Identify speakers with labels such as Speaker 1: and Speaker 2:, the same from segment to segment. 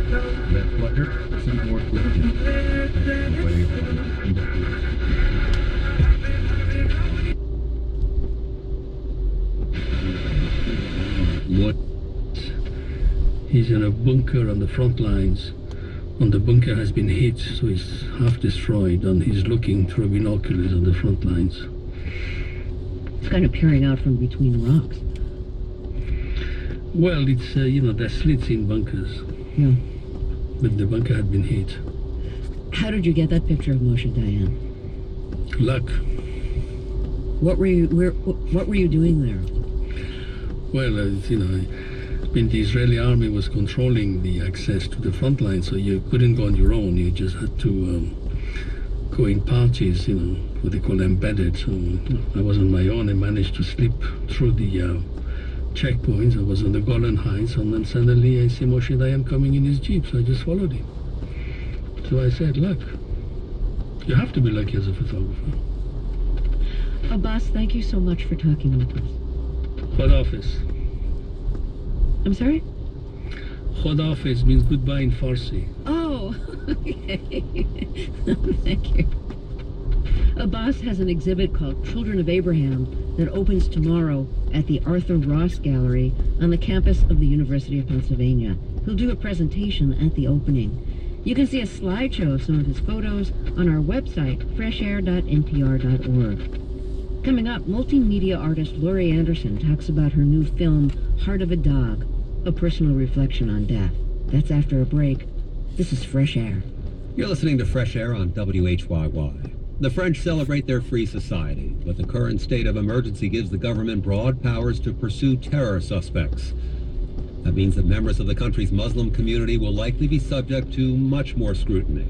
Speaker 1: Left flutter, seaboard collision. Away from what? He's in a bunker on the front lines. And the bunker has been hit, so it's half destroyed, and he's looking through binoculars on the front lines.
Speaker 2: It's kind of peering out from between rocks.
Speaker 1: Well, it's, there's slits in bunkers.
Speaker 2: Yeah.
Speaker 1: But the bunker had been hit.
Speaker 2: How did you get that picture of Moshe Dayan?
Speaker 1: Luck.
Speaker 2: What were you doing there?
Speaker 1: Well, the Israeli army was controlling the access to the front line, so you couldn't go on your own. You just had to go in parties, what they call embedded. So I was on my own. I managed to slip through the checkpoints. I was on the Golan Heights, and then suddenly I see Moshe Dayan coming in his jeep, so I just followed him. So I said, luck. You have to be lucky as a photographer.
Speaker 2: Abbas, thank you so much for talking with us.
Speaker 1: Khod Hafiz.
Speaker 2: I'm sorry?
Speaker 1: Khod Hafiz means goodbye in Farsi.
Speaker 2: Oh, okay. Thank you. Abbas has an exhibit called Children of Abraham that opens tomorrow at the Arthur Ross Gallery on the campus of the University of Pennsylvania. He'll do a presentation at the opening. You can see a slideshow of some of his photos on our website, freshair.npr.org. Coming up, multimedia artist Laurie Anderson talks about her new film, Heart of a Dog, a personal reflection on death. That's after a break. This is Fresh Air.
Speaker 3: You're listening to Fresh Air on WHYY. The French celebrate their free society, but the current state of emergency gives the government broad powers to pursue terror suspects. That means that members of the country's Muslim community will likely be subject to much more scrutiny.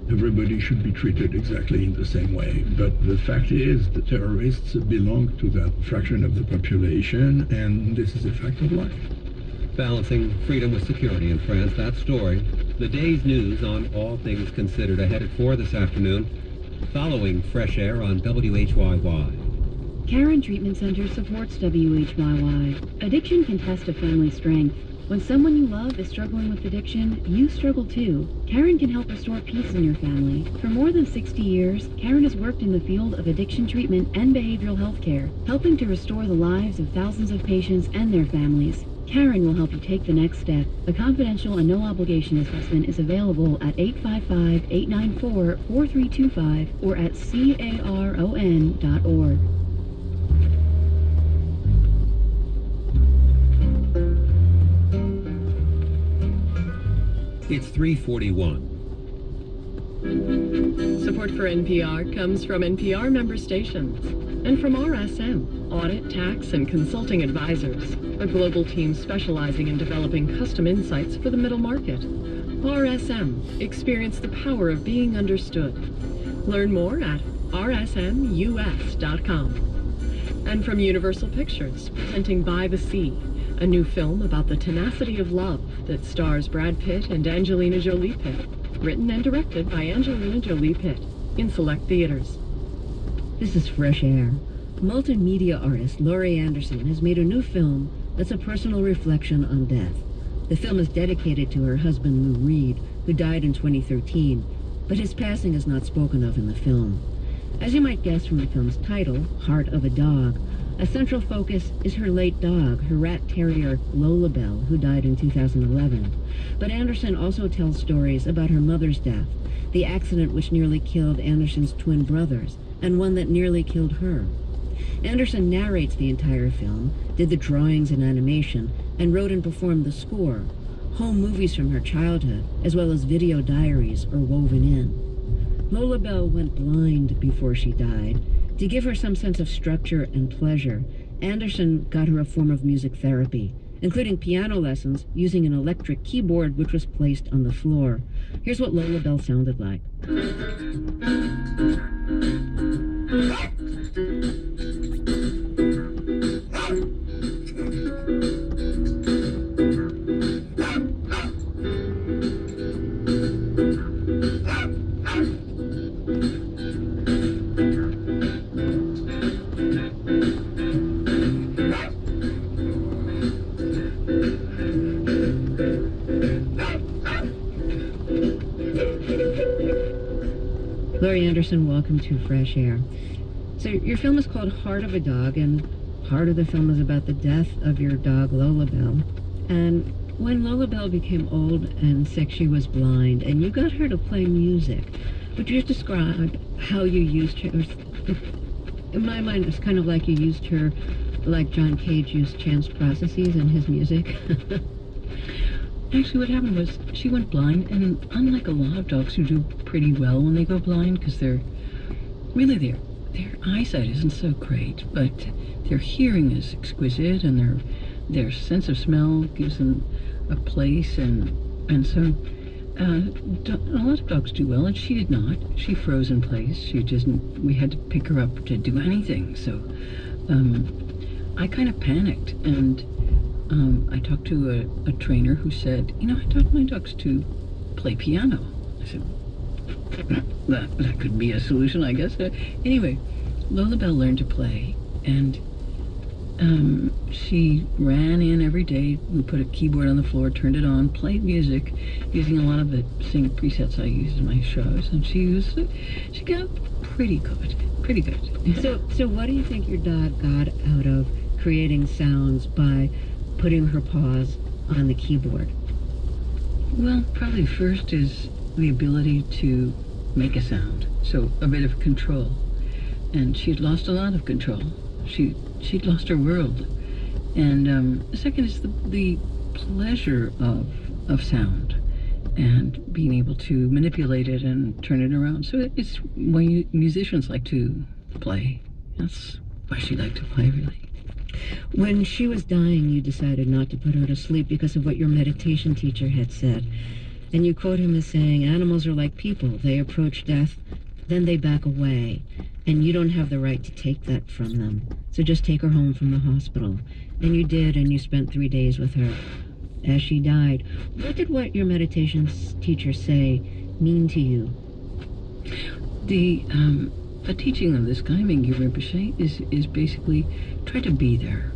Speaker 4: Everybody should be treated exactly in the same way. But the fact is, the terrorists belong to that fraction of the population, and this is a fact of life.
Speaker 3: Balancing freedom with security in France, that story. The day's news on all things considered ahead at 4 this afternoon, following Fresh Air on WHYY.
Speaker 5: Karen Treatment Center supports WHYY. Addiction can test a family's strength. When someone you love is struggling with addiction, you struggle too. Karen can help restore peace in your family. For more than 60 years, Karen has worked in the field of addiction treatment and behavioral health care, helping to restore the lives of thousands of patients and their families. Karen will help you take the next step. A confidential and no-obligation assessment is available at 855-894-4325 or at caron.org.
Speaker 3: It's 3:41.
Speaker 6: Support for NPR comes from NPR member stations and from RSM, Audit, Tax, and Consulting Advisors, a global team specializing in developing custom insights for the middle market. RSM, experience the power of being understood. Learn more at rsmus.com. And from Universal Pictures, presenting By the Sea, a new film about the tenacity of love that stars Brad Pitt and Angelina Jolie Pitt, written and directed by Angelina Jolie Pitt, in select theaters.
Speaker 2: This is Fresh Air. Multimedia artist Laurie Anderson has made a new film that's a personal reflection on death. The film is dedicated to her husband Lou Reed, who died in 2013, but his passing is not spoken of in the film. As you might guess from the film's title, Heart of a Dog, a central focus is her late dog, her rat terrier Lola Bell, who died in 2011. But Anderson also tells stories about her mother's death, the accident which nearly killed Anderson's twin brothers, and one that nearly killed her. Anderson narrates the entire film, did the drawings and animation, and wrote and performed the score. Home movies from her childhood, as well as video diaries, are woven in. Lola Bell went blind before she died. To give her some sense of structure and pleasure, Anderson got her a form of music therapy, including piano lessons using an electric keyboard which was placed on the floor. Here's what Lola Bell sounded like. Laurie Anderson, welcome to Fresh Air. So your film is called Heart of a Dog, and part of the film is about the death of your dog, Lola Bell. And when Lola Bell became old and sick, she was blind, and you got her to play music. Would you describe how you used her? In my mind, it's kind of like you used her like John Cage used chance processes in his music.
Speaker 7: Actually, what happened was she went blind, and unlike a lot of dogs who do pretty well when they go blind, because their eyesight isn't so great, but their hearing is exquisite, and their sense of smell gives them a place, and so a lot of dogs do well, and she did not. She froze in place. We had to pick her up to do anything. So I kind of panicked, and I talked to a trainer who said, I taught my dogs to play piano. I said, that could be a solution, I guess. Anyway, Lola Bell learned to play, and she ran in every day. We put a keyboard on the floor, turned it on, played music, using a lot of the same presets I use in my shows, and she got pretty good.
Speaker 2: So what do you think your dog got out of creating sounds by putting her paws on the keyboard?
Speaker 7: Well, probably first is the ability to make a sound, so a bit of control. And she'd lost a lot of control. She'd lost her world. And the second is the pleasure of sound and being able to manipulate it and turn it around. So it's why musicians like to play. That's why she liked to play, really.
Speaker 2: When she was dying, you decided not to put her to sleep because of what your meditation teacher had said. And you quote him as saying, animals are like people. They approach death, then they back away. And you don't have the right to take that from them. So just take her home from the hospital. And you did, and you spent 3 days with her. As she died, what did what your meditation teacher say mean to you?
Speaker 7: The teaching of this guy, Mingyur Rinpoche, is basically try to be there.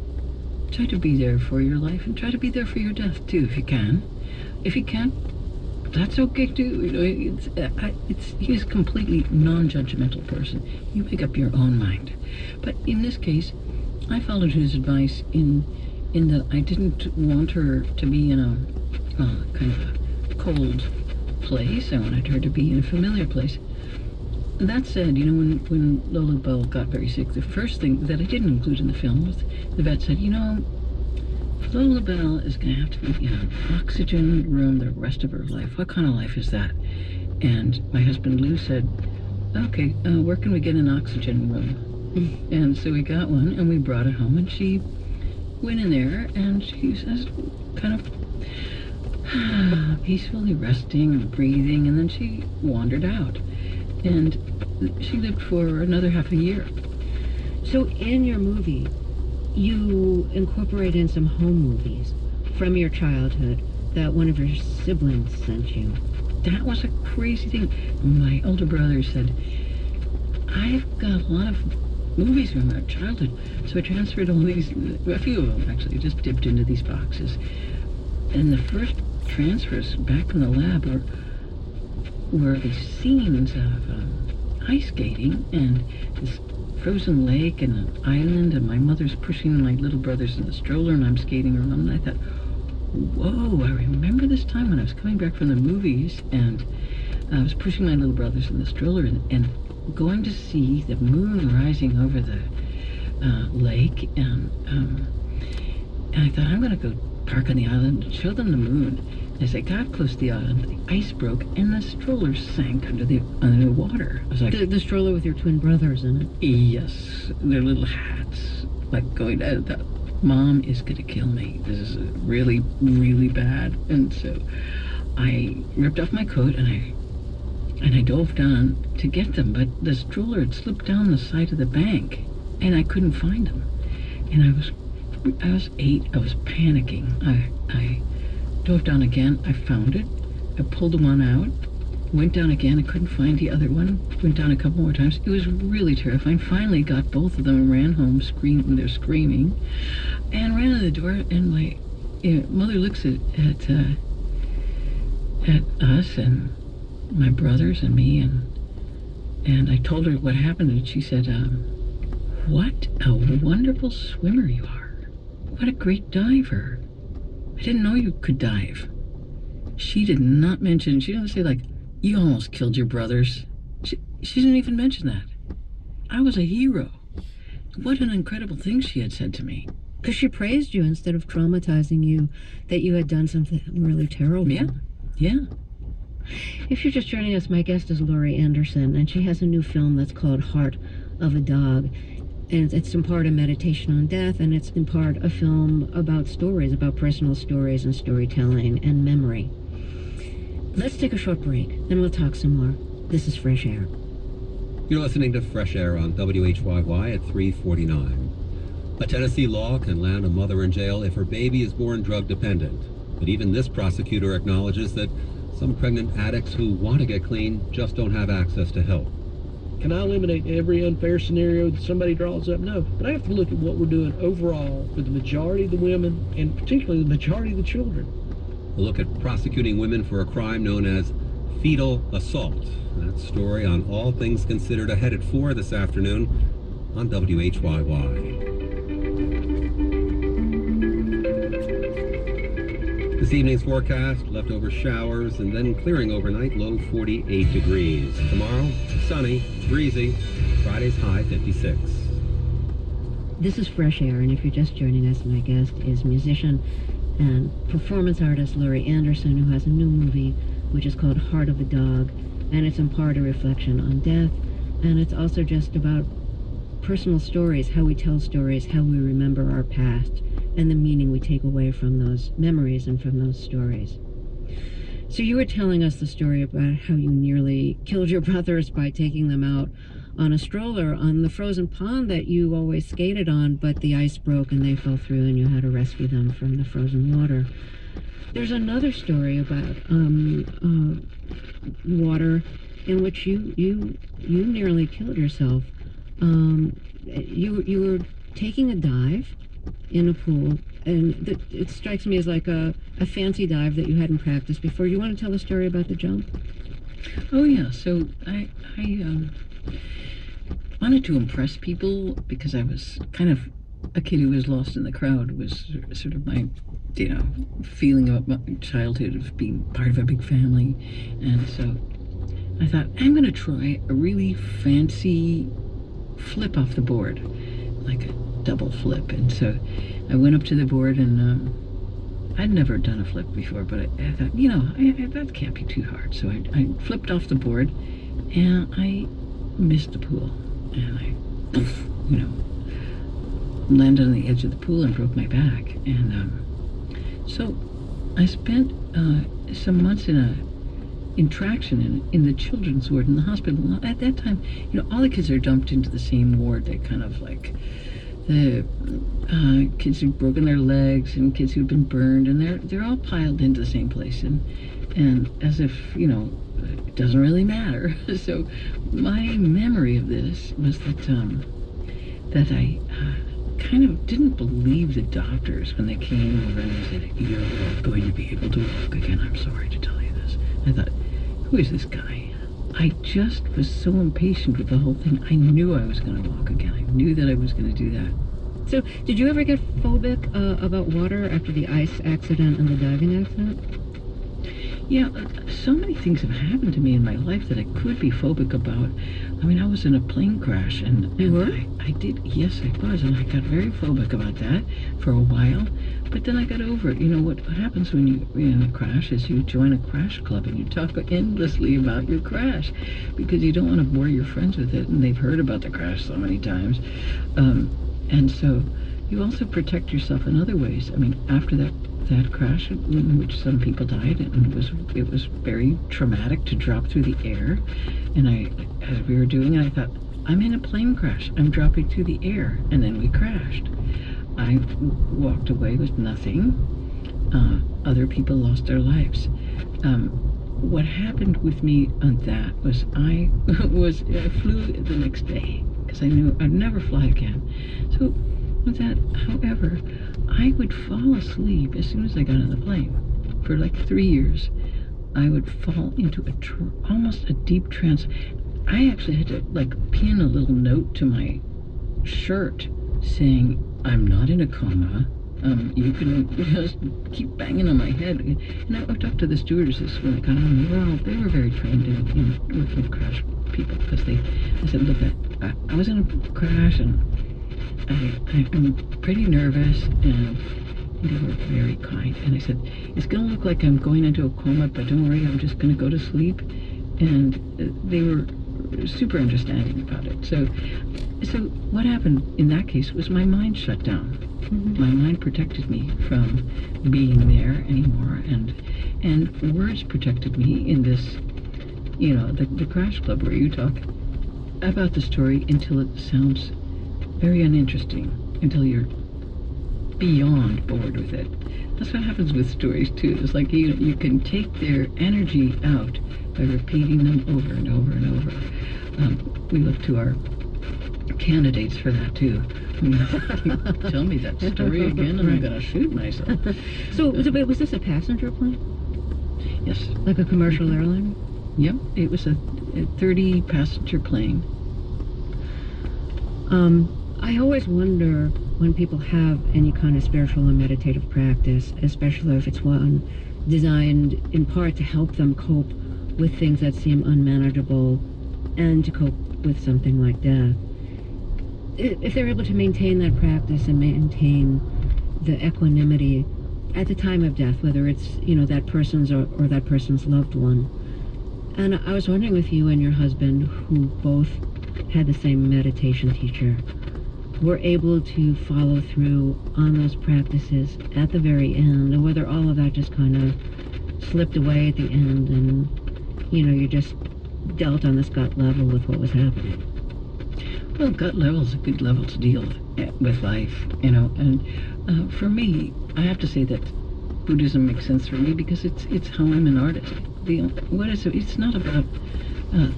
Speaker 7: Try to be there for your life, and try to be there for your death, too, if you can. If you can't, that's okay, too. He's a completely non-judgmental person. You make up your own mind. But in this case, I followed his advice in that I didn't want her to be in a kind of a cold place. I wanted her to be in a familiar place. That said, when Lola Bell got very sick, the first thing that I didn't include in the film was the vet said, Lola Bell is going to have to be in an oxygen room the rest of her life. What kind of life is that? And my husband Lou said, okay, where can we get an oxygen room? And so we got one, and we brought it home, and she went in there, and she was kind of peacefully resting and breathing, and then she wandered out. And she lived for another half a year.
Speaker 2: So in your movie, you incorporate in some home movies from your childhood that one of your siblings sent you.
Speaker 7: That was a crazy thing. My older brother said, I've got a lot of movies from our childhood. So I transferred all these, a few of them actually, just dipped into these boxes. And the first transfers back in the lab were these scenes of ice skating and this frozen lake and an island, and my mother's pushing my little brothers in the stroller, and I'm skating around. And I thought, whoa, I remember this time when I was coming back from the movies, and I was pushing my little brothers in the stroller and going to see the moon rising over the lake, and I thought, I'm going to go park on the island and show them the moon. As I got close to the island, the ice broke and the stroller sank under the water. I was like,
Speaker 2: the stroller with your twin brothers in it?
Speaker 7: Yes, their little hats, like going, Mom is going to kill me. This is really, really bad. And so I ripped off my coat and I dove down to get them, but the stroller had slipped down the side of the bank and I couldn't find them. And I was 8. I was panicking. I dove down again. I found it. I pulled the one out. Went down again. I couldn't find the other one. Went down a couple more times. It was really terrifying. Finally got both of them and ran home screaming. They're screaming. And ran to the door, and my mother looks at us and my brothers and me, And I told her what happened, and she said, what a wonderful swimmer you are. What a great diver. I didn't know you could dive. She did not mention, she didn't say like, you almost killed your brothers. She didn't even mention that. I was a hero. What an incredible thing she had said to me.
Speaker 2: Because she praised you instead of traumatizing you that you had done something really terrible.
Speaker 7: Yeah.
Speaker 2: If you're just joining us, my guest is Laurie Anderson, and she has a new film that's called Heart of a Dog. And it's in part a meditation on death, and it's in part a film about stories, about personal stories and storytelling and memory. Let's take a short break, and we'll talk some more. This is Fresh Air.
Speaker 3: You're listening to Fresh Air on WHYY at 3:49. A Tennessee law can land a mother in jail if her baby is born drug dependent. But even this prosecutor acknowledges that some pregnant addicts who want to get clean just don't have access to help.
Speaker 8: Can I eliminate every unfair scenario that somebody draws up? No. But I have to look at what we're doing overall for the majority of the women and particularly the majority of the children.
Speaker 3: A look at prosecuting women for a crime known as fetal assault. That story on All Things Considered ahead at 4 this afternoon on WHYY. This evening's forecast, leftover showers and then clearing overnight, low 48 degrees. Tomorrow, sunny, breezy, Friday's high 56.
Speaker 2: This is Fresh Air, and if you're just joining us, my guest is musician and performance artist Laurie Anderson, who has a new movie which is called Heart of a Dog, and it's in part a reflection on death, and it's also just about personal stories, how we tell stories, how we remember our past, and the meaning we take away from those memories and from those stories. So you were telling us the story about how you nearly killed your brothers by taking them out on a stroller on the frozen pond that you always skated on, but the ice broke and they fell through and you had to rescue them from the frozen water. There's another story about water in which you nearly killed yourself. You were taking a dive in a pool, and it strikes me as like a fancy dive that you hadn't practiced before. You want to tell the story about the jump?
Speaker 7: Oh yeah, so I wanted to impress people because I was kind of a kid who was lost in the crowd. Was sort of my, feeling about my childhood of being part of a big family. And so I thought, I'm going to try a really fancy flip off the board, like a double flip. And so I went up to the board, and I'd never done a flip before, but I thought, that can't be too hard. So I flipped off the board, and I missed the pool. And I, landed on the edge of the pool and broke my back. And so I spent some months in traction in the children's ward in the hospital. At that time, all the kids are dumped into the same ward. They're kind of like the kids who've broken their legs and kids who've been burned, and they're all piled into the same place, and as if it doesn't really matter. So my memory of this was that I kind of didn't believe the doctors when they came over and they said, "You're going to be able to walk again. I'm sorry to tell you this." I thought, who is this guy? I just was so impatient with the whole thing. I knew I was going to walk again. I knew that I was going to do that.
Speaker 2: So did you ever get phobic about water after the ice accident and the diving accident?
Speaker 7: Yeah, so many things have happened to me in my life that I could be phobic about. I mean, I was in a plane crash, and
Speaker 2: you were?
Speaker 7: I did, yes, I was, and I got very phobic about that for a while. But then I got over it. What happens when you're in a crash is you join a crash club and you talk endlessly about your crash because you don't want to bore your friends with it, and they've heard about the crash so many times. And so you also protect yourself in other ways. I mean, after that crash in which some people died, and it was very traumatic to drop through the air, and as we were doing it, I thought, I'm in a plane crash, I'm dropping through the air, and then we crashed. I walked away with nothing. Other people lost their lives. What happened with me on that was I flew the next day because I knew I'd never fly again. So with that, however, I would fall asleep as soon as I got on the plane. For like 3 years, I would fall into almost a deep trance. I actually had to pin a little note to my shirt saying, "I'm not in a coma. You can just keep banging on my head." And I talked to the stewardesses when I got on. They were very trained in working with crash people, because I said, "Look, I was in a crash and I'm pretty nervous," and they were very kind. And I said, "It's going to look like I'm going into a coma, but don't worry, I'm just going to go to sleep." And they were super understanding about it. So what happened in that case was my mind shut down.
Speaker 2: Mm-hmm.
Speaker 7: My mind protected me from being there anymore, and words protected me in this, the Crash Club, where you talk about the story until it sounds very uninteresting, until you're beyond bored with it. That's what happens with stories too. It's like you can take their energy out by repeating them over and over and over. We look to our candidates for that too. Tell me that story again, and I'm gonna shoot myself.
Speaker 2: So, was this a passenger plane?
Speaker 7: Yes.
Speaker 2: Like a commercial airline?
Speaker 7: Yep. It was a 30-passenger plane.
Speaker 2: I always wonder when people have any kind of spiritual or meditative practice, especially if it's one designed in part to help them cope with things that seem unmanageable and to cope with something like death. If they're able to maintain that practice and maintain the equanimity at the time of death, whether it's, that person's or that person's loved one. And I was wondering with you and your husband, who both had the same meditation teacher, were able to follow through on those practices at the very end, and whether all of that just kind of slipped away at the end and, you just dealt on this gut level with what was happening.
Speaker 7: Well, gut level is a good level to deal with life, and for me, I have to say that Buddhism makes sense for me because it's how I'm an artist. It's not about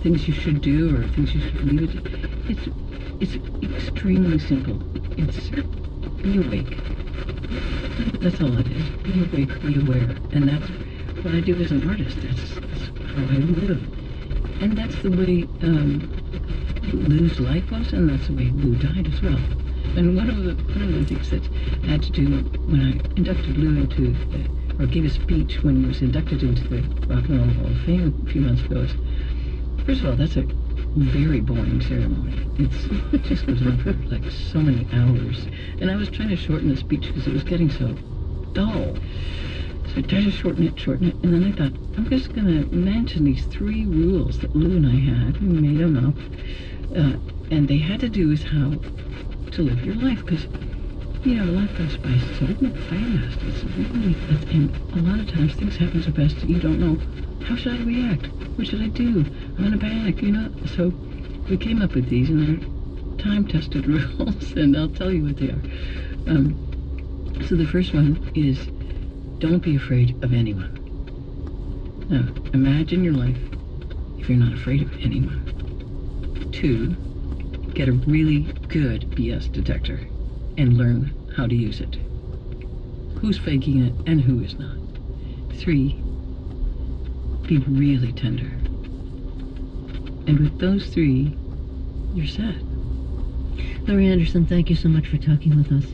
Speaker 7: things you should do or things you should leave. It's extremely simple. It's be awake. That's all it is. Be awake, be aware, and that's what I do as an artist. That's how I live, and that's the way Lou's life was, and that's the way Lou died as well. And one of the things that I had to do when I inducted Lou into or gave a speech when he was inducted into the Rock and Roll Hall of Fame a few months ago is, first of all, that's a very boring ceremony. It just goes on for so many hours. And I was trying to shorten the speech because it was getting so dull. So I tried to shorten it, and then I thought, I'm just going to mention these 3 rules that Lou and I had. We made them up. And they had to do with how to live your life, because, life goes by so fast. It's really, and a lot of times things happen so fast that you don't know, how should I react? What should I do? I'm in a panic, So we came up with these, and they're time-tested rules, and I'll tell you what they are. So the first one is, don't be afraid of anyone. Now, imagine your life if you're not afraid of anyone. 2, get a really good BS detector and learn how to use it. Who's faking it and who is not. 3, be really tender. And with those 3, you're set.
Speaker 2: Laurie Anderson, thank you so much for talking with us.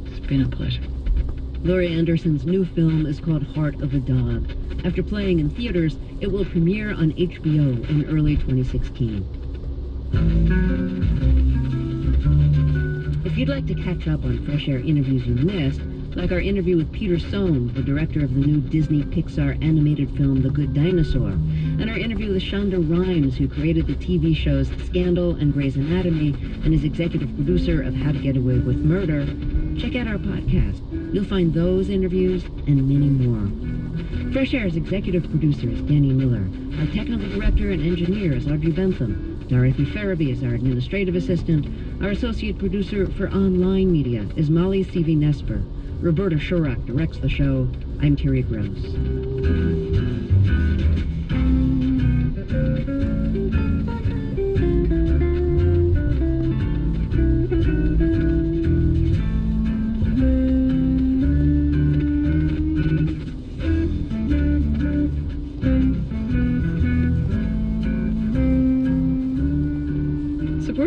Speaker 7: It's been a pleasure.
Speaker 2: Laurie Anderson's new film is called Heart of a Dog. After playing in theaters, it will premiere on HBO in early 2016. If you'd like to catch up on Fresh Air interviews you missed, like our interview with Peter Sohn, the director of the new Disney Pixar animated film The Good Dinosaur, and our interview with Shonda Rhimes, who created the TV shows Scandal and Grey's Anatomy and is executive producer of How to Get Away with Murder, check out our podcast. You'll find those interviews and many more. Fresh Air's executive producer is Danny Miller. Our technical director and engineer is Audrey Bentham. Dorothy Farabee is our administrative assistant. Our associate producer for online media is Molly Seavey-Nesper. Roberta Shurak directs the show. I'm Terry Gross.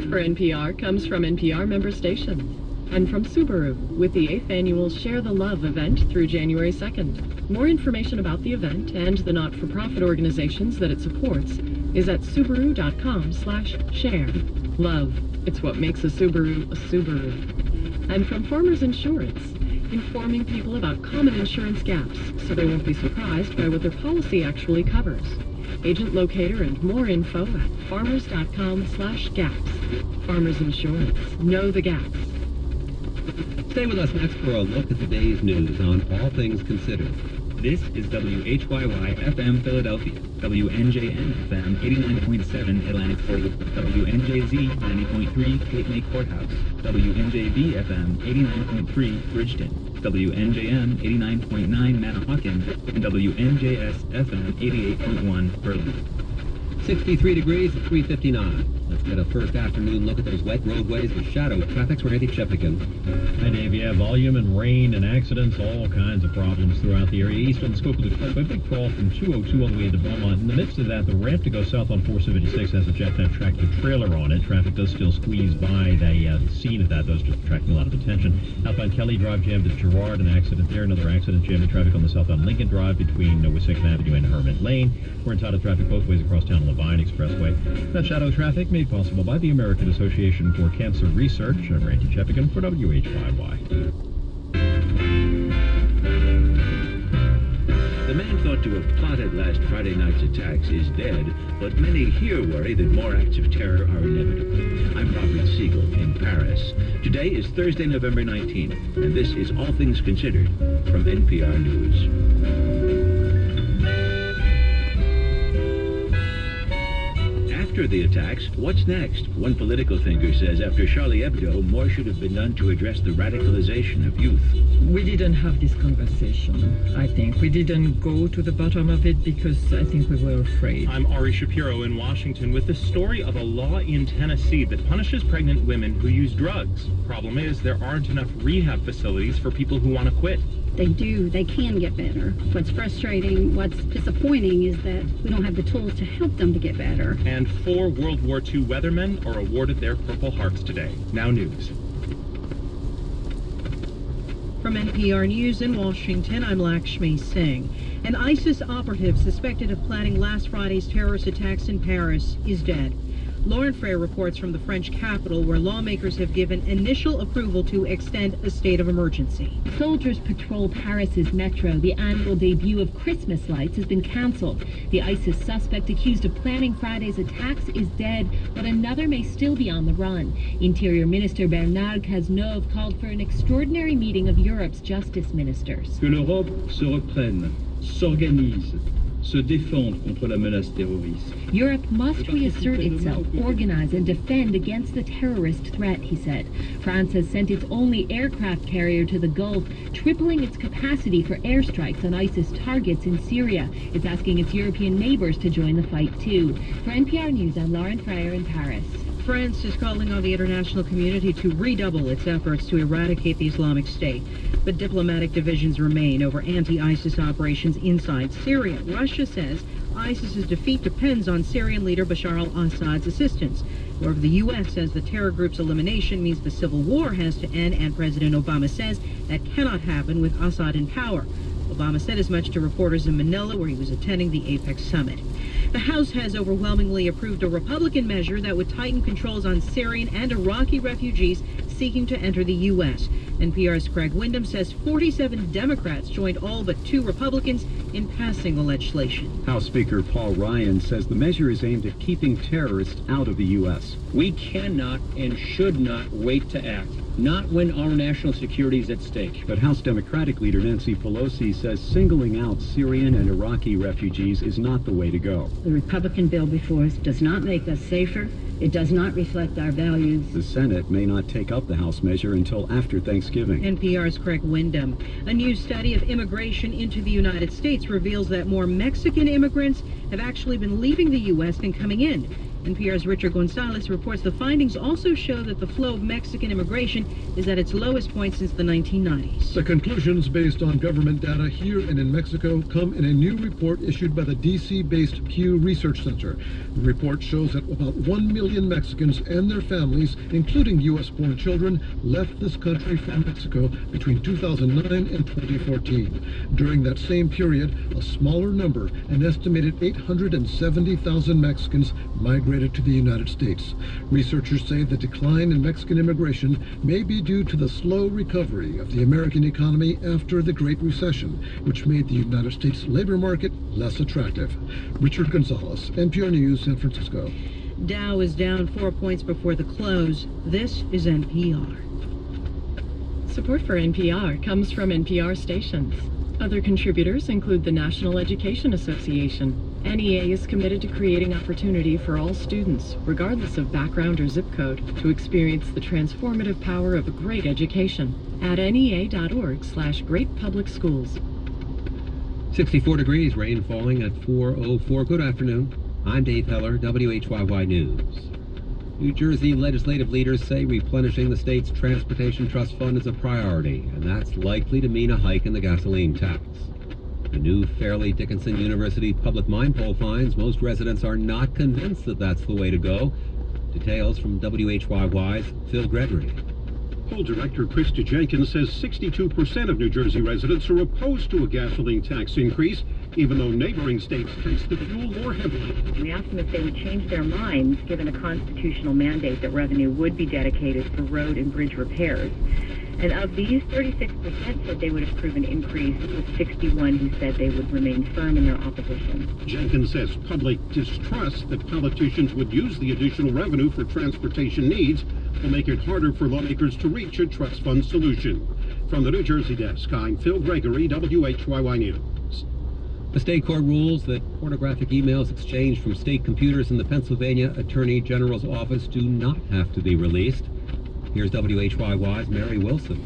Speaker 6: for NPR comes from NPR member stations and from Subaru with the 8th annual Share the Love event through January 2nd. More information about the event and the not-for-profit organizations that it supports is at subaru.com/share. Love, it's what makes a Subaru a Subaru. And from Farmers Insurance, informing people about common insurance gaps so they won't be surprised by what their policy actually covers. Agent locator and more info at farmers.com/gaps. Farmers Insurance. Know the gaps.
Speaker 3: Stay with us next for a look at the day's news on All Things Considered.
Speaker 9: This is WHYY FM Philadelphia, WNJN FM 89.7 Atlantic City, WNJZ 90.3 Cape May Courthouse, WNJB FM 89.3 Bridgeton, WNJM 89.9 Manahawkin, and WNJS FM 88.1 Berlin.
Speaker 3: 63 degrees at 3:59. Let's get a first afternoon look at those wet roadways with shadow traffic. We're Andy Cheppigan.
Speaker 10: Hi, Dave. Yeah, volume and rain and accidents, all kinds of problems throughout the area. East on the Schuylkill Expressway, big crawl from 202 all the way into Beaumont. In the midst of that, the ramp to go south on 476 has a jet tractor trailer on it. Traffic does still squeeze by the scene of that, though, just attracting a lot of attention. Outbound Kelly Drive jammed at Girard, an accident there. Another accident jamming traffic on the southbound Lincoln Drive between Wissahickon Avenue and Hermit Lane. We're in tidal traffic both ways across town on the Vine Expressway. That shadow traffic made possible by the American Association for Cancer Research. I'm Randy Cheppigan for WHYY.
Speaker 11: The man thought to have plotted last Friday night's attacks is dead, but many here worry that more acts of terror are inevitable. I'm Robert Siegel in Paris. Today is Thursday, November 19th, and this is All Things Considered from NPR News. After the attacks, what's next? One political thinker says after Charlie Hebdo, more should have been done to address the radicalization of youth.
Speaker 12: We didn't have this conversation, I think. We didn't go to the bottom of it because I think we were afraid.
Speaker 13: I'm Ari Shapiro in Washington with the story of a law in Tennessee that punishes pregnant women who use drugs. Problem is, there aren't enough rehab facilities for people who want to quit.
Speaker 14: They can get better. What's frustrating, what's disappointing is that we don't have the tools to help them to get better.
Speaker 13: And 4 World War II weathermen are awarded their Purple Hearts today. Now news.
Speaker 15: From NPR News in Washington, I'm Lakshmi Singh. An ISIS operative suspected of planning last Friday's terrorist attacks in Paris is dead. Lauren Frayer reports from the French capital, where lawmakers have given initial approval to extend a state of emergency.
Speaker 16: Soldiers patrol Paris's metro. The annual debut of Christmas lights has been canceled. The ISIS suspect accused of planning Friday's attacks is dead, but another may still be on the run. Interior Minister Bernard Cazeneuve called for an extraordinary meeting of Europe's justice ministers.
Speaker 17: Que l'Europe se reprenne, s'organise, se défendre contre la menace terroriste.
Speaker 16: Europe must reassert itself, organize and defend against the terrorist threat, he said. France has sent its only aircraft carrier to the Gulf, tripling its capacity for airstrikes on ISIS targets in Syria. It's asking its European neighbors to join the fight, too. For NPR News, I'm Lauren Frayer in Paris.
Speaker 15: France is calling on the international community to redouble its efforts to eradicate the Islamic State. But diplomatic divisions remain over anti-ISIS operations inside Syria. Russia says ISIS's defeat depends on Syrian leader Bashar al-Assad's assistance. However, the U.S. says the terror group's elimination means the civil war has to end, and President Obama says that cannot happen with Assad in power. Obama said as much to reporters in Manila, where he was attending the APEC summit. The House has overwhelmingly approved a Republican measure that would tighten controls on Syrian and Iraqi refugees seeking to enter the U.S. NPR's Craig Windham says 47 Democrats joined all but 2 Republicans in passing the legislation.
Speaker 18: House Speaker Paul Ryan says the measure is aimed at keeping terrorists out of the U.S.
Speaker 19: We cannot and should not wait to act. Not when our national security is at stake.
Speaker 18: But House Democratic leader Nancy Pelosi says singling out Syrian and Iraqi refugees is not the way to go.
Speaker 2: The Republican bill before us does not make us safer. It does not reflect our values.
Speaker 18: The Senate may not take up the House measure until after Thanksgiving.
Speaker 15: NPR's Craig Windham. A new study of immigration into the United States reveals that more Mexican immigrants have actually been leaving the U.S. than coming in. NPR's Richard Gonzalez reports the findings also show that the flow of Mexican immigration is at its lowest point since the 1990s.
Speaker 20: The conclusions based on government data here and in Mexico come in a new report issued by the D.C.-based Pew Research Center. The report shows that about 1 million Mexicans and their families, including U.S.-born children, left this country from Mexico between 2009 and 2014. During that same period, a smaller number, an estimated 870,000 Mexicans, migrated to the United States. Researchers say the decline in Mexican immigration may be due to the slow recovery of the American economy after the Great Recession, which made the United States labor market less attractive. Richard Gonzalez, NPR News, San Francisco.
Speaker 15: Dow is down 4 points before the close. This is NPR.
Speaker 6: Support for NPR comes from NPR stations. Other contributors include the National Education Association. NEA is committed to creating opportunity for all students, regardless of background or zip code, to experience the transformative power of a great education at nea.org/greatpublicschools.
Speaker 3: 64 degrees, rain falling at 4:04. Good afternoon. I'm Dave Heller, WHYY News. New Jersey legislative leaders say replenishing the state's Transportation Trust Fund is a priority, and that's likely to mean a hike in the gasoline tax. The new Fairleigh Dickinson University Public Mind poll finds most residents are not convinced that that's the way to go. Details from WHYY's Phil Gregory.
Speaker 21: Poll director Krista Jenkins says 62% of New Jersey residents are opposed to a gasoline tax increase, even though neighboring states tax the fuel more heavily.
Speaker 22: We asked them if they would change their minds, given a constitutional mandate that revenue would be dedicated for road and bridge repairs. And of these, 36% said they would approve an increase, with 61 who said they would remain firm in their opposition.
Speaker 21: Jenkins says public distrust that politicians would use the additional revenue for transportation needs will make it harder for lawmakers to reach a trust fund solution. From the New Jersey desk, I'm Phil Gregory, WHYY News.
Speaker 3: The state court rules that pornographic emails exchanged from state computers in the Pennsylvania Attorney General's office do not have to be released. Here's WHYY's Mary Wilson.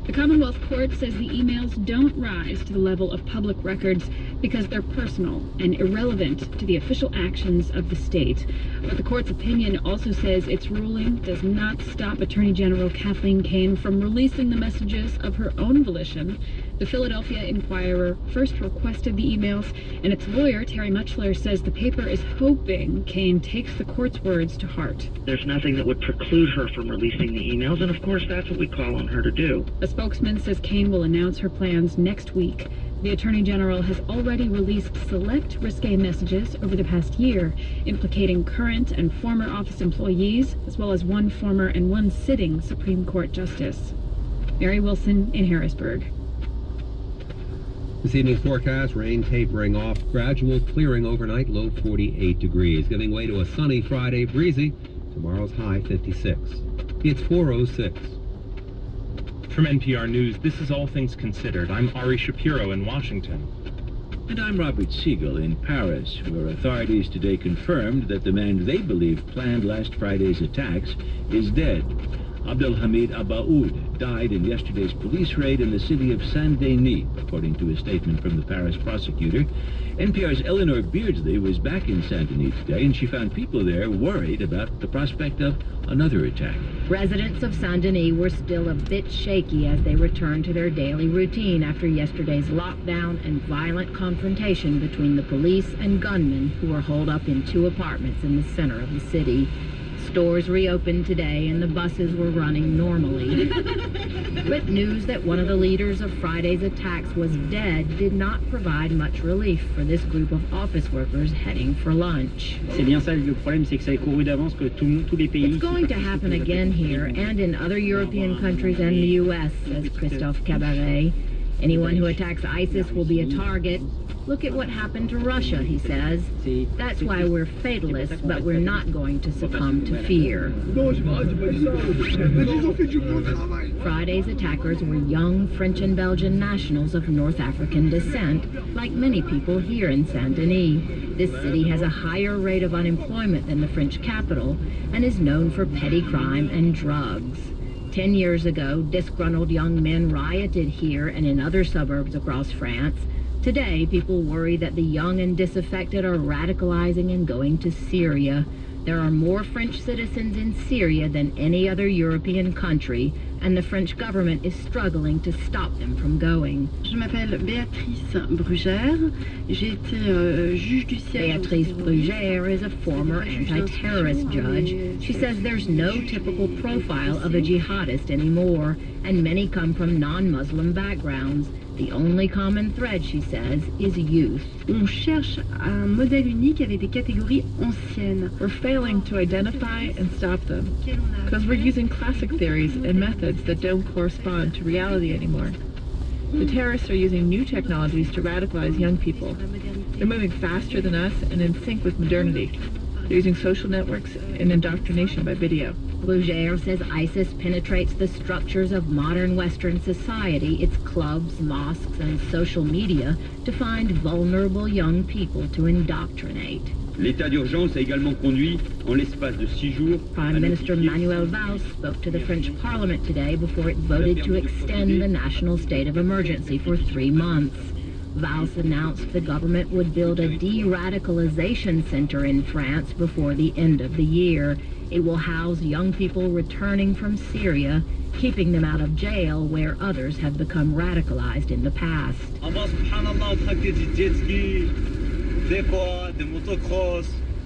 Speaker 23: The Commonwealth Court says the emails don't rise to the level of public records because they're personal and irrelevant to the official actions of the state. But the court's opinion also says its ruling does not stop Attorney General Kathleen Kane from releasing the messages of her own volition. The Philadelphia Inquirer first requested the emails, and its lawyer, Terry Muchler, says the paper is hoping Kane takes the court's words to heart.
Speaker 24: There's nothing that would preclude her from releasing the emails, and of course that's what we call on her to do.
Speaker 23: A spokesman says Kane will announce her plans next week. The Attorney General has already released select risque messages over the past year, implicating current and former office employees, as well as one former and one sitting Supreme Court justice. Mary Wilson in Harrisburg.
Speaker 3: This evening's forecast, rain tapering off, gradual clearing overnight, low 48 degrees, giving way to a sunny Friday, breezy. Tomorrow's high 56. It's 4:06.
Speaker 13: From NPR News, this is All Things Considered. I'm Ari Shapiro in Washington.
Speaker 11: And I'm Robert Siegel in Paris, where authorities today confirmed that the man they believe planned last Friday's attacks is dead. Abdelhamid Abaoud died in yesterday's police raid in the city of Saint-Denis, according to a statement from the Paris prosecutor. NPR's Eleanor Beardsley was back in Saint-Denis today, and she found people there worried about the prospect of another attack.
Speaker 25: Residents of Saint-Denis were still a bit shaky as they returned to their daily routine after yesterday's lockdown and violent confrontation between the police and gunmen who were holed up in 2 apartments in the center of the city. Stores reopened today and the buses were running normally. But news that one of the leaders of Friday's attacks was dead did not provide much relief for this group of office workers heading for lunch. It's going to happen again here and in other European countries and the U.S., says Christophe Cabaret. Anyone who attacks ISIS will be a target. Look at what happened to Russia, he says. That's why we're fatalists, but we're not going to succumb to fear. Friday's attackers were young French and Belgian nationals of North African descent, like many people here in Saint-Denis. This city has a higher rate of unemployment than the French capital and is known for petty crime and drugs. 10 years ago, disgruntled young men rioted here and in other suburbs across France. Today, people worry that the young and disaffected are radicalizing and going to Syria. There are more French citizens in Syria than any other European country, and the French government is struggling to stop them from going.
Speaker 1: Je m'appelle Béatrice Brugère. J'ai été juge du siège.
Speaker 25: Béatrice Brugère is a former anti-terrorist judge. She says there's no typical profile of a jihadist anymore, and many come from non-Muslim backgrounds. The only common thread, she says, is youth.
Speaker 1: On cherche un modèle unique avec des catégories anciennes.
Speaker 6: We're failing to identify and stop them because we're using classic theories and methods that don't correspond to reality anymore. The terrorists are using new technologies to radicalize young people. They're moving faster than us and in sync with modernity. They're using social networks and indoctrination by video.
Speaker 25: Brugère says ISIS penetrates the structures of modern Western society, its clubs, mosques, and social media, to find vulnerable young people to indoctrinate.
Speaker 4: L'état d'urgence a également conduit, en l'espace de 6 jours,
Speaker 25: Prime Minister Manuel Valls spoke to the French Parliament today before it voted to extend the national state of emergency for 3 months. Valls announced the government would build a de-radicalization center in France before the end of the year. It will house young people returning from Syria, keeping them out of jail where others have become radicalized in the past.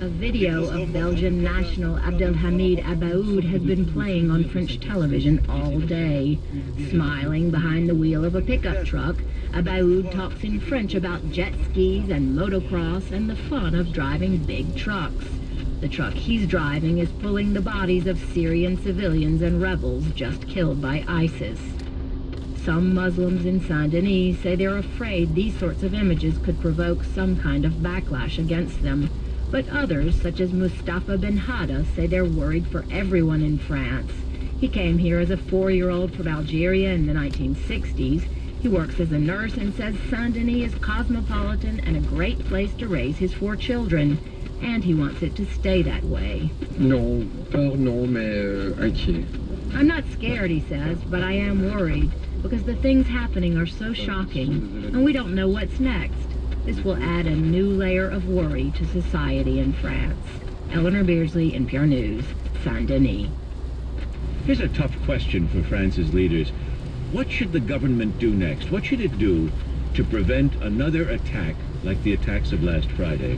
Speaker 25: A video of Belgian national Abdelhamid Abaoud has been playing on French television all day. Smiling behind the wheel of a pickup truck, Abaoud talks in French about jet skis and motocross and the fun of driving big trucks. The truck he's driving is pulling the bodies of Syrian civilians and rebels just killed by ISIS. Some Muslims in Saint-Denis say they're afraid these sorts of images could provoke some kind of backlash against them. But others, such as Mustafa Ben Hada, say they're worried for everyone in France. He came here as a 4-year-old from Algeria in the 1960s. He works as a nurse and says Saint-Denis is cosmopolitan and a great place to raise his 4 children. And he wants it to stay that way.
Speaker 5: Non, peur non, mais inquiet.
Speaker 25: I'm not scared, he says, but I am worried because the things happening are so shocking and we don't know what's next. This will add a new layer of worry to society in France. Eleanor Beardsley, NPR News, Saint-Denis.
Speaker 11: Here's a tough question for France's leaders. What should the government do next? What should it do to prevent another attack like the attacks of last Friday?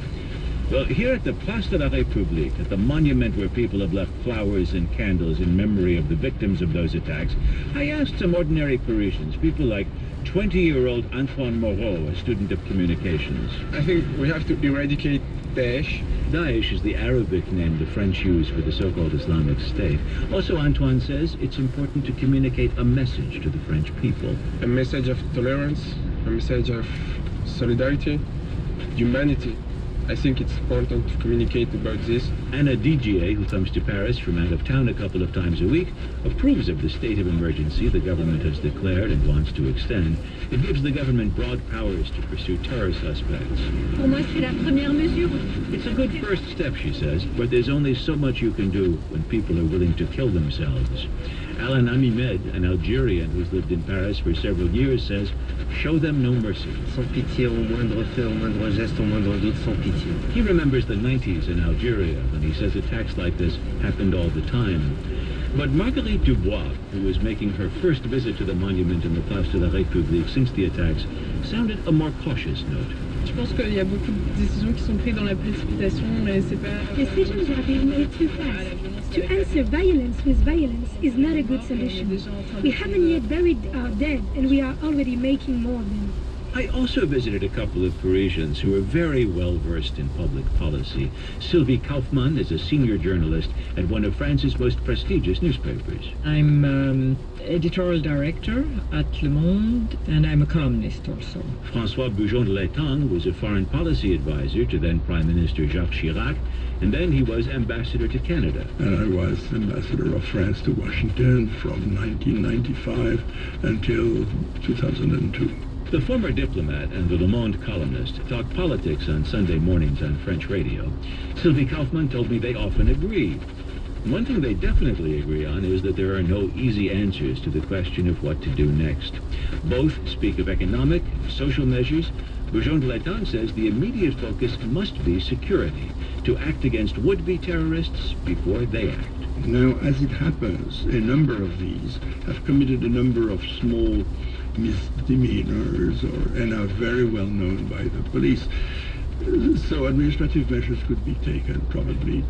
Speaker 11: Well, here at the Place de la République, at the monument where people have left flowers and candles in memory of the victims of those attacks, I asked some ordinary Parisians, people like 20-year-old Antoine Moreau, a student of communications.
Speaker 5: I think we have to eradicate Daesh.
Speaker 11: Daesh is the Arabic name the French use for the so-called Islamic State. Also, Antoine says it's important to communicate a message to the French people.
Speaker 5: A message of tolerance, a message of solidarity, humanity. I think it's important to communicate about this.
Speaker 11: Anna Didier, who comes to Paris from out of town a couple of times a week, approves of the state of emergency the government has declared and wants to extend. It gives the government broad powers to pursue terror suspects.
Speaker 7: Pour moi, c'est la première mesure.
Speaker 11: It's a good first step, she says, but there's only so much you can do when people are willing to kill themselves. Alan Amimed, an Algerian who's lived in Paris for several years, says, show them no mercy.
Speaker 8: Sans pitié, au moindre fait, au moindre geste, au moindre doute, sans pitié.
Speaker 11: He remembers the 90s in Algeria when he says attacks like this happened all the time. But Marguerite Dubois, who was making her first visit to the monument in the Place de la République since the attacks, sounded a more cautious note.
Speaker 6: Je pense qu'il y a beaucoup de décisions qui sont prises dans la précipitation, mais c'est pas...
Speaker 7: Decisions are being made too fast. To answer violence with violence is not a good solution. We haven't yet buried our dead, and we are already making more of them.
Speaker 11: I also visited a couple of Parisians who are very well versed in public policy. Sylvie Kaufmann is a senior journalist at one of France's most prestigious newspapers.
Speaker 12: I'm editorial director at Le Monde, and I'm a columnist also.
Speaker 11: François Bujon de l'Etang was a foreign policy advisor to then Prime Minister Jacques Chirac, and then he was ambassador to Canada.
Speaker 26: And I was ambassador of France to Washington from 1995 until 2002.
Speaker 11: The former diplomat and the Le Monde columnist talk politics on Sunday mornings on French radio. Sylvie Kaufmann told me they often agree. One thing they definitely agree on is that there are no easy answers to the question of what to do next. Both speak of economic, social measures, Bujon de l'Etang says the immediate focus must be security, to act against would-be terrorists before they act.
Speaker 26: Now, as it happens, a number of these have committed a number of small misdemeanors and are very well known by the police. So administrative measures could be taken, probably,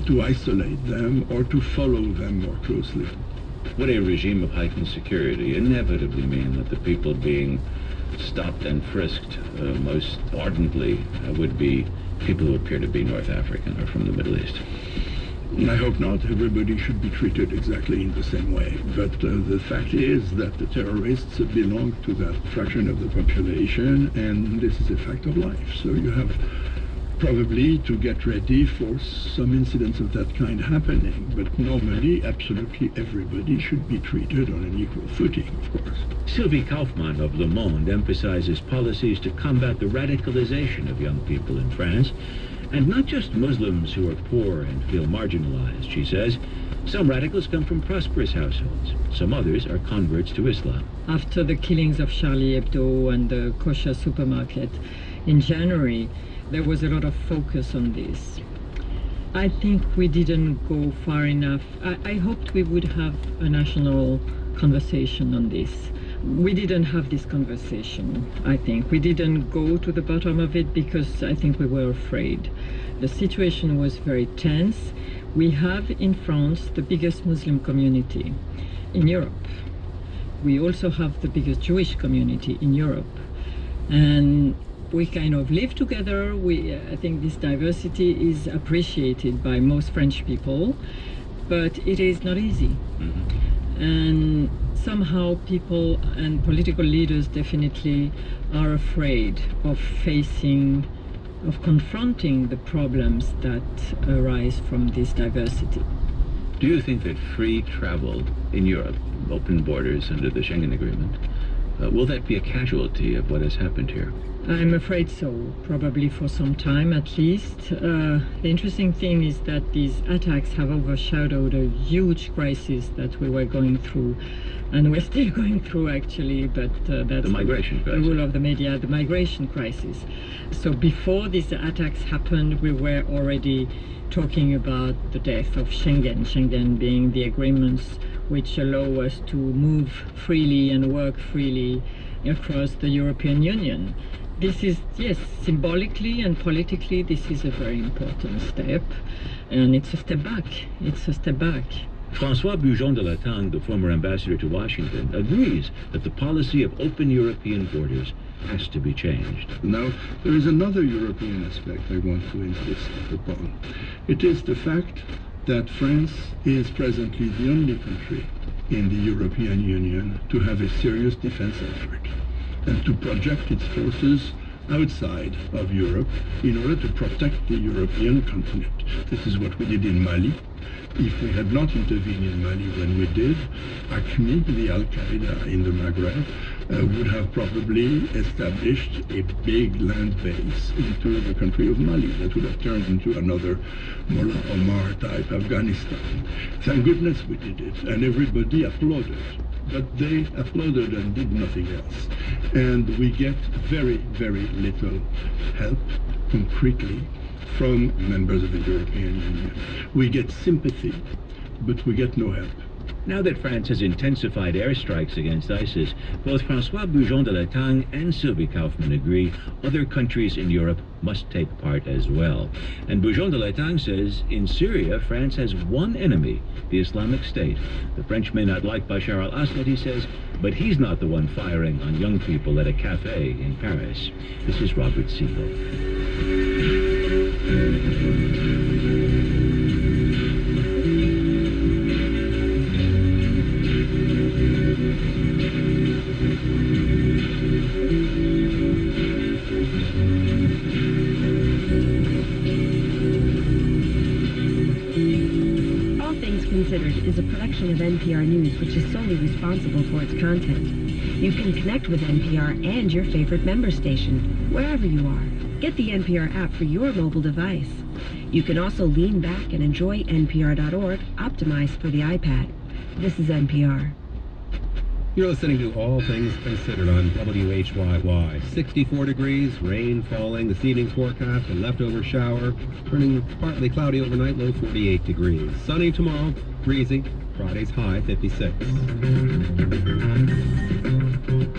Speaker 26: to isolate them or to follow them more closely.
Speaker 11: Would a regime of heightened security inevitably mean that the people being stopped and frisked most ardently would be people who appear to be North African or from the Middle East?
Speaker 26: I hope not. Everybody should be treated exactly in the same way. But the fact is that the terrorists belong to that fraction of the population, and this is a fact of life. So you have probably to get ready for some incidents of that kind happening. But normally, absolutely everybody should be treated on an equal footing, of course.
Speaker 11: Sylvie Kaufmann of Le Monde emphasizes policies to combat the radicalization of young people in France. And not just Muslims who are poor and feel marginalized, she says. Some radicals come from prosperous households. Some others are converts to Islam.
Speaker 12: After the killings of Charlie Hebdo and the kosher supermarket in January, there was a lot of focus on this. I think we didn't go far enough. I hoped we would have a national conversation on this. We didn't have this conversation, I think. We didn't go to the bottom of it because I think we were afraid. The situation was very tense. We have in France the biggest Muslim community in Europe. We also have the biggest Jewish community in Europe. And we kind of live together. I think this diversity is appreciated by most French people, but it is not easy. And somehow people and political leaders definitely are afraid of confronting the problems that arise from this diversity.
Speaker 11: Do you think that free travel in Europe, open borders under the Schengen Agreement, will that be a casualty of what has happened here?
Speaker 12: I'm afraid so, probably for some time at least. The interesting thing is that these attacks have overshadowed a huge crisis that we were going through, and we're still going through actually, but that's
Speaker 11: the migration crisis.
Speaker 12: The rule of the media, the migration crisis. So before these attacks happened, we were already talking about the death of Schengen being the agreements which allow us to move freely and work freely across the European Union. This is, yes, symbolically and politically, this is a very important step, and it's a step back. It's a step back.
Speaker 11: François Bujon de l'Etang, the former ambassador to Washington, agrees that the policy of open European borders has to be changed.
Speaker 26: Now, there is another European aspect I want to insist upon. It is the fact that France is presently the only country in the European Union to have a serious defense effort and to project its forces outside of Europe in order to protect the European continent. This is what we did in Mali. If we had not intervened in Mali when we did, AQMI, the Al-Qaeda in the Maghreb, would have probably established a big land base into the country of Mali that would have turned into another Mullah Omar type Afghanistan. Thank goodness we did it, and everybody applauded. But they applauded and did nothing else. And we get very, very little help, concretely, from members of the European Union. We get sympathy, but we get no help.
Speaker 11: Now that France has intensified airstrikes against ISIS, both François Bujon de l'Etang and Sylvie Kaufmann agree other countries in Europe must take part as well. And Bujon de l'Etang says in Syria, France has one enemy, the Islamic State. The French may not like Bashar al-Assad, he says, but he's not the one firing on young people at a cafe in Paris. This is Robert Siegel.
Speaker 9: Considered is a production of NPR News, which is solely responsible for its content. You can connect with NPR and your favorite member station, wherever you are. Get the NPR app for your mobile device. You can also lean back and enjoy NPR.org, optimized for the iPad. This is NPR.
Speaker 3: You're listening to All Things Considered on WHYY. 64 degrees, rain falling, this evening's forecast, a leftover shower, turning partly cloudy overnight, low 48 degrees. Sunny tomorrow, breezy, Friday's high 56.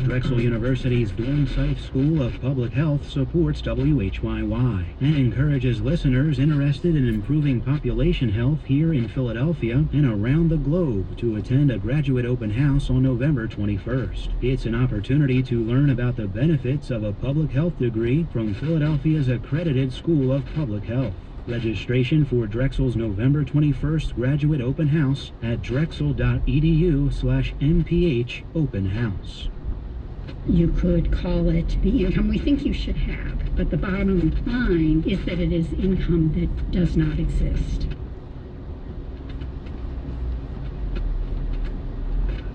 Speaker 2: Drexel University's Dornsife School of Public Health supports WHYY and encourages listeners interested in improving population health here in Philadelphia and around the globe to attend a graduate open house on November 21st. It's an opportunity to learn about the benefits of a public health degree from Philadelphia's accredited School of Public Health. Registration for Drexel's November 21st graduate open house at drexel.edu/mph open house.
Speaker 23: You could call it the income we think you should have, but the bottom line is that it is income that does not exist.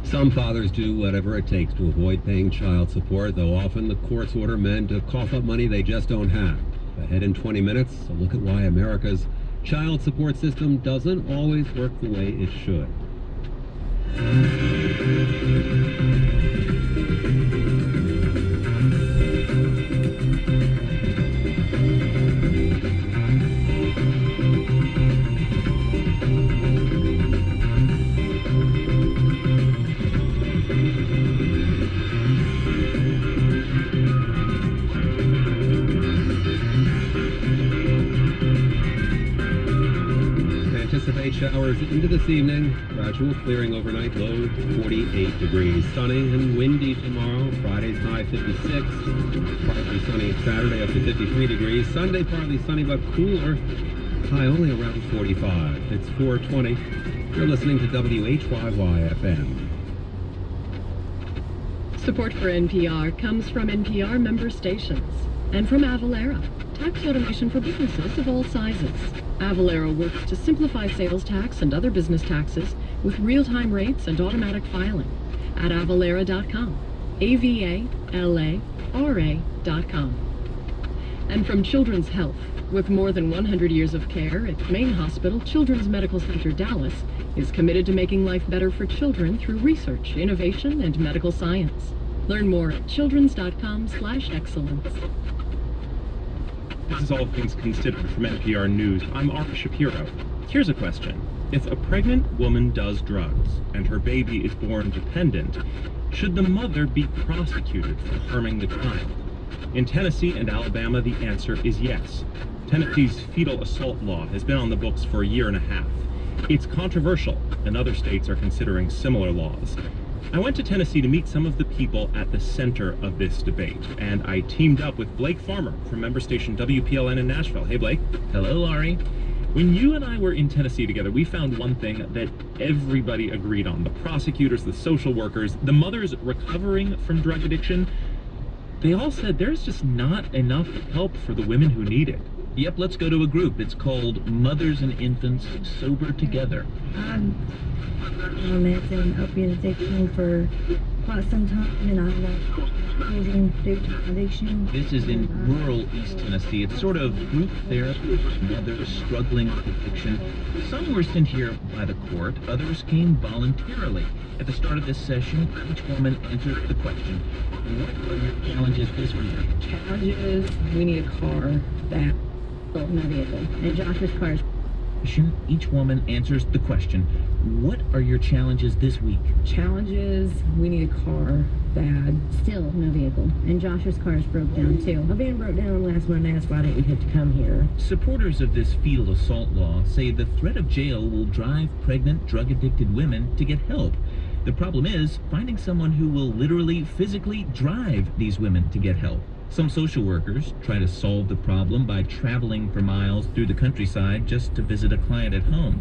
Speaker 3: Some fathers do whatever it takes to avoid paying child support, though often the courts order men to cough up money they just don't have. Ahead in 20 minutes, a look at why America's child support system doesn't always work the way it should. Anticipate showers into this evening. Gradual clearing overnight, low 48 degrees. Sunny and windy tomorrow. Friday's high 56. Partly sunny Saturday up to 53 degrees. Sunday partly sunny but cooler. High only around 45. It's 4:20. You're listening to WHYY FM.
Speaker 6: Support for NPR comes from NPR member stations and from Avalara, tax automation for businesses of all sizes. Avalara works to simplify sales tax and other business taxes with real-time rates and automatic filing at avalara.com, AVALARA.com. And from Children's Health, with more than 100 years of care at Main Hospital Children's Medical Center Dallas, is committed to making life better for children through research, innovation, and medical science. Learn more at childrens.com/excellence.
Speaker 13: This is All Things Considered from NPR News. I'm Ari Shapiro. Here's a question. If a pregnant woman does drugs and her baby is born dependent, should the mother be prosecuted for harming the child? In Tennessee and Alabama, the answer is yes. Tennessee's fetal assault law has been on the books for a year and a half. It's controversial, and other states are considering similar laws. I went to Tennessee to meet some of the people at the center of this debate, and I teamed up with Blake Farmer from member station WPLN in Nashville. Hey, Blake.
Speaker 10: Hello, Ari.
Speaker 13: When you and I were in Tennessee together, we found one thing that everybody agreed on. The prosecutors, the social workers, the mothers recovering from drug addiction, they all said there's just not enough help for the women who need it.
Speaker 10: Yep, let's go to a group. It's called Mothers and Infants Sober Together.
Speaker 14: On meds and opiate addiction for quite some time, and I was using due to addiction.
Speaker 10: This is in rural East Tennessee. It's sort of group therapy for mothers struggling with addiction. Some were sent here by the court, others came voluntarily. At the start of this session, each woman answered the question, what are your challenges this week?
Speaker 14: Challenges, we need a car that built no vehicle. And Josh's car is...
Speaker 10: Each woman answers the question, what are your challenges this week?
Speaker 14: Challenges, we need a car bad. Still no vehicle. And Josh's car is broke down too. My van broke down last Monday, that's why I didn't get to come here.
Speaker 10: Supporters of this fetal assault law say the threat of jail will drive pregnant, drug-addicted women to get help. The problem is finding someone who will literally, physically drive these women to get help. Some social workers try to solve the problem by traveling for miles through the countryside just to visit a client at home.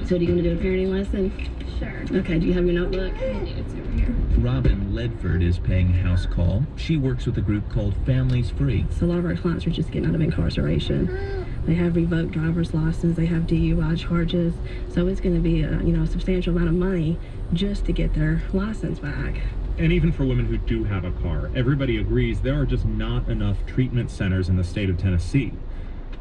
Speaker 14: So do you want to do a parenting lesson?
Speaker 23: Sure.
Speaker 14: Okay, do you have your notebook?
Speaker 23: It's over here.
Speaker 10: Robin Ledford is paying house call. She works with a group called Families Free.
Speaker 14: So a lot of our clients are just getting out of incarceration. They have revoked driver's license, they have DUI charges, so it's going to be a substantial amount of money just to get their license back.
Speaker 13: And even for women who do have a car, everybody agrees there are just not enough treatment centers in the state of Tennessee.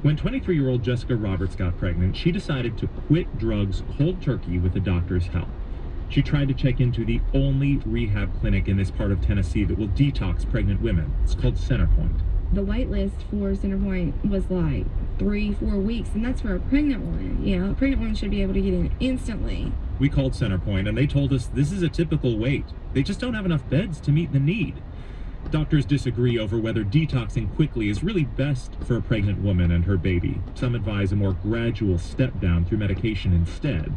Speaker 13: When 23-year-old Jessica Roberts got pregnant, she decided to quit drugs cold turkey with the doctor's help. She tried to check into the only rehab clinic in this part of Tennessee that will detox pregnant women. It's called Centerpoint.
Speaker 15: The wait list for Centerpoint was like 3-4 weeks, and that's for a pregnant woman. You know, a pregnant woman should be able to get in instantly.
Speaker 13: We called Centerpoint, and they told us this is a typical wait. They just don't have enough beds to meet the need. Doctors disagree over whether detoxing quickly is really best for a pregnant woman and her baby. Some advise a more gradual step down through medication instead.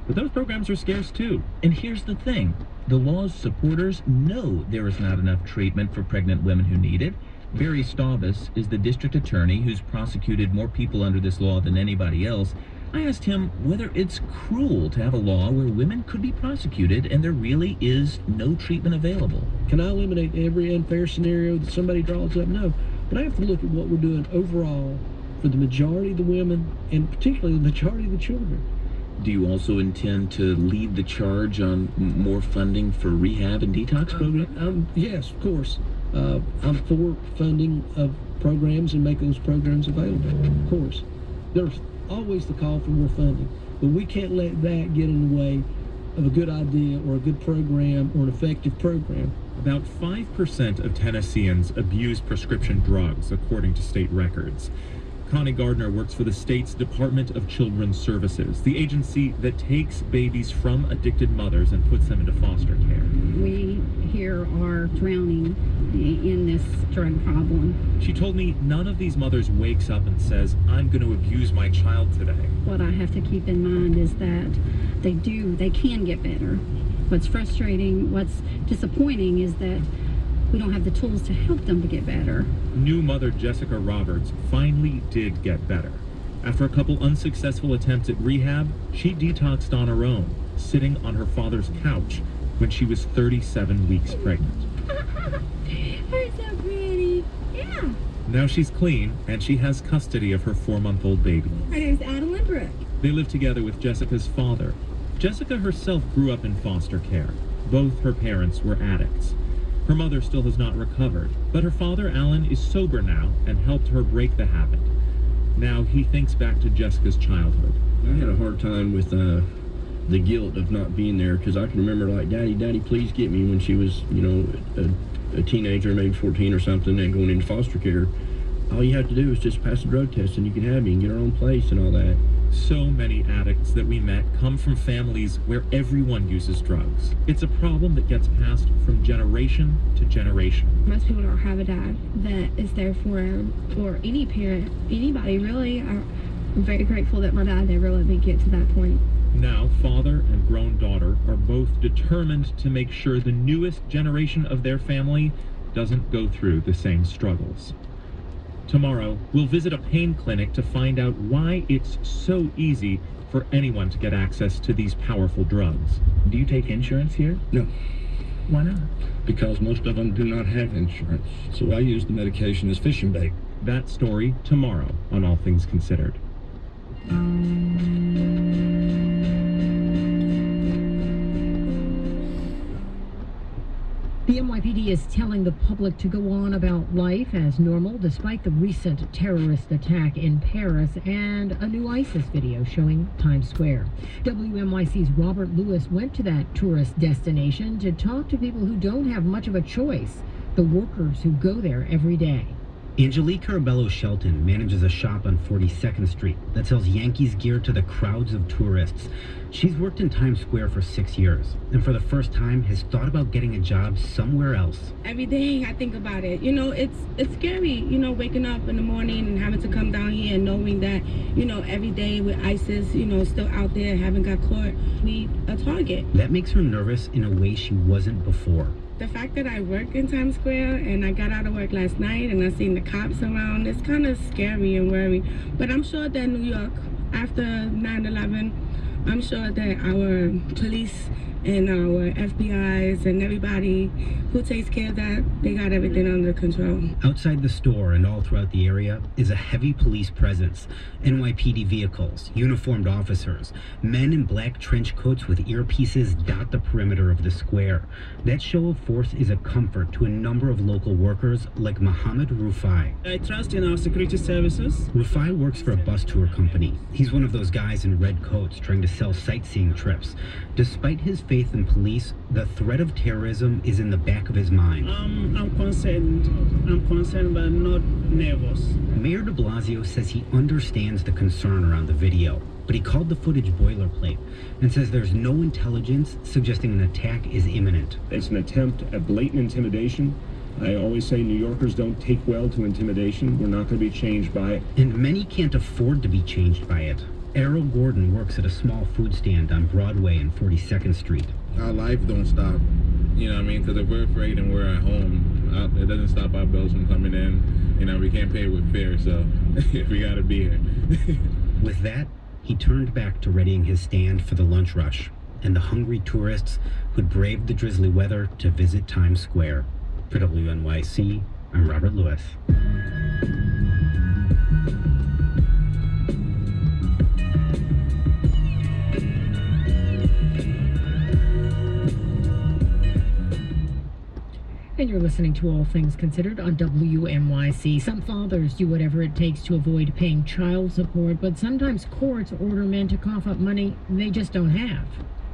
Speaker 13: But those programs are scarce too.
Speaker 10: And here's the thing. The law's supporters know there is not enough treatment for pregnant women who need it. Barry Staubus is the district attorney who's prosecuted more people under this law than anybody else. I asked him whether it's cruel to have a law where women could be prosecuted and there really is no treatment available.
Speaker 16: Can I eliminate every unfair scenario that somebody draws up? No. But I have to look at what we're doing overall for the majority of the women and particularly the majority of the children.
Speaker 10: Do you also intend to lead the charge on more funding for rehab and detox programs?
Speaker 16: Yes, of course. I'm for funding of programs and making those programs available, of course. There's always the call for more funding, but we can't let that get in the way of a good idea or a good program or an effective program.
Speaker 13: About 5% of Tennesseans abuse prescription drugs, according to state records. Connie Gardner works for the state's Department of Children's Services, the agency that takes babies from addicted mothers and puts them into foster care.
Speaker 17: We here are drowning in this drug problem.
Speaker 13: She told me none of these mothers wakes up and says, I'm going to abuse my child today.
Speaker 17: What I have to keep in mind is that they can get better. What's frustrating, what's disappointing is that we don't have the tools to help them to get better.
Speaker 13: New mother Jessica Roberts finally did get better. After a couple unsuccessful attempts at rehab, she detoxed on her own, sitting on her father's couch when she was 37 weeks pregnant.
Speaker 17: You're so pretty. Yeah.
Speaker 13: Now she's clean, and she has custody of her 4-month-old baby.
Speaker 17: Her name's Adeline Brooke.
Speaker 13: They live together with Jessica's father. Jessica herself grew up in foster care. Both her parents were addicts. Her mother still has not recovered, but her father, Alan, is sober now and helped her break the habit. Now he thinks back to Jessica's childhood.
Speaker 18: I had a hard time with the guilt of not being there, because I can remember, like, Daddy, please get me, when she was, you know, a teenager, maybe 14 or something, and going into foster care. All you have to do is just pass a drug test and you can have me and get our own place and all that.
Speaker 13: So many addicts that we met come from families where everyone uses drugs. It's a problem that gets passed from generation to generation.
Speaker 15: Most people don't have a dad that is there for them, or any parent, anybody really. I'm very grateful that my dad never let me get to that point.
Speaker 13: Now, father and grown daughter are both determined to make sure the newest generation of their family doesn't go through the same struggles. Tomorrow, we'll visit a pain clinic to find out why it's so easy for anyone to get access to these powerful drugs.
Speaker 10: Do you take insurance here?
Speaker 18: No.
Speaker 10: Why not?
Speaker 18: Because most of them do not have insurance. So I use the medication as fishing bait.
Speaker 13: That story tomorrow on All Things Considered.
Speaker 19: The NYPD is telling the public to go on about life as normal despite the recent terrorist attack in Paris and a new ISIS video showing Times Square. WNYC's Robert Lewis went to that tourist destination to talk to people who don't have much of a choice, the workers who go there every day.
Speaker 2: Angelique Carabello Shelton manages a shop on 42nd Street that sells Yankees gear to the crowds of tourists. She's worked in Times Square for 6 years, and for the first time has thought about getting a job somewhere else.
Speaker 20: Every day I think about it. You know, it's scary, you know, waking up in the morning and having to come down here and knowing that, you know, every day with ISIS, you know, still out there, haven't got caught, we a target.
Speaker 2: That makes her nervous in a way she wasn't before.
Speaker 20: The fact that I work in Times Square and I got out of work last night and I seen the cops around, it's kind of scary and worry. But I'm sure that New York, after 9/11, I'm sure that our police and our FBI's and everybody who takes care of that, they got everything under control.
Speaker 2: Outside the store and all throughout the area is a heavy police presence. NYPD vehicles, uniformed officers, men in black trench coats with earpieces dot the perimeter of the square. That show of force is a comfort to a number of local workers like Mohammed Rufai.
Speaker 27: I trust in our security services.
Speaker 2: Rufai works for a bus tour company. He's one of those guys in red coats trying to sell sightseeing trips. Despite his faith in police, the threat of terrorism is in the back of his mind.
Speaker 1: I'm concerned, but not nervous.
Speaker 2: Mayor de Blasio says he understands the concern around the video, but he called the footage boilerplate and says there's no intelligence suggesting an attack is imminent.
Speaker 13: It's an attempt at blatant intimidation. I always say New Yorkers don't take well to intimidation. We're not going to be changed by it.
Speaker 2: And many can't afford to be changed by it. Errol Gordon works at a small food stand on Broadway and 42nd Street.
Speaker 4: Our life don't stop, you know what I mean? Because if we're afraid and we're at home, it doesn't stop our bills from coming in. You know, we can't pay it with fear, so we got to be here.
Speaker 2: With that, he turned back to readying his stand for the lunch rush and the hungry tourists who'd braved the drizzly weather to visit Times Square. For WNYC, I'm Robert Lewis.
Speaker 19: And you're listening to All Things Considered on WNYC. Some fathers do whatever it takes to avoid paying child support, but sometimes courts order men to cough up money they just don't have.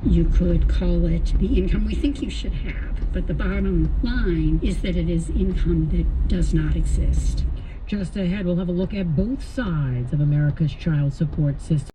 Speaker 17: You could call it the income we think you should have, but the bottom line is that it is income that does not exist.
Speaker 19: Just ahead, we'll have a look at both sides of America's child support system.